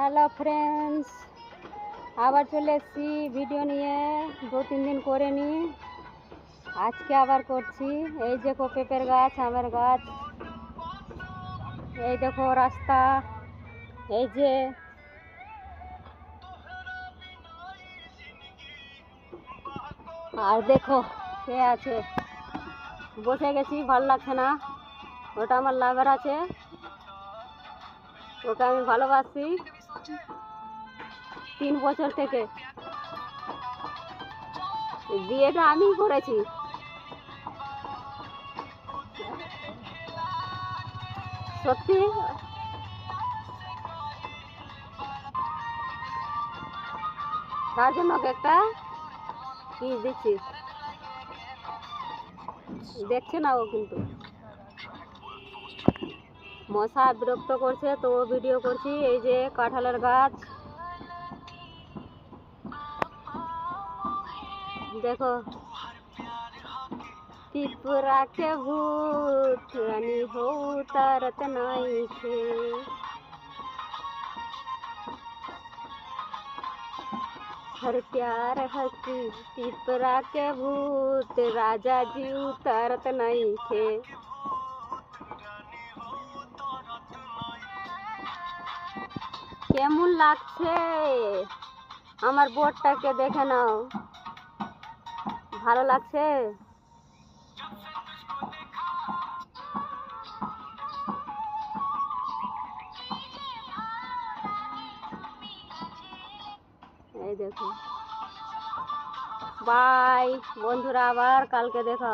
Hello friends, আবার চলে এসেছি ভিডিও নিয়ে। 2-3 দিন করে নি, আজকে আবার করছি। এই যে পেঁপের গাছ, আমের গাছ, এই দেখো রাস্তা, এই যে আর দেখো কে আছে। বসে গেছি, ভালো লাগছে না। ওটা আমার লাভার আছে, ওকে আমি ভালোবাসি 3 বছর থেকে। বিয়েটা আমি করেছি। সত্যি, তার জন্য ওকে একটা কি দিচ্ছি, দেখছে না ও, কিন্তু মশা বিরক্ত করছে তো ও ভিডিও করছি। এই যে কাঁঠালের গাছ দেখো, त्रिपुरा के भूत रानी हो तरत नाई थे। हर प्यार हसी त्रिपुरा के भूत राजा जी उतरत नहीं थे। কেমন লাগছে আমার বোর্ডটাকে দেখে নাও, ভালো লাগছে? এই দেখো, বাই বন্ধুরা, আবার কালকে দেখা।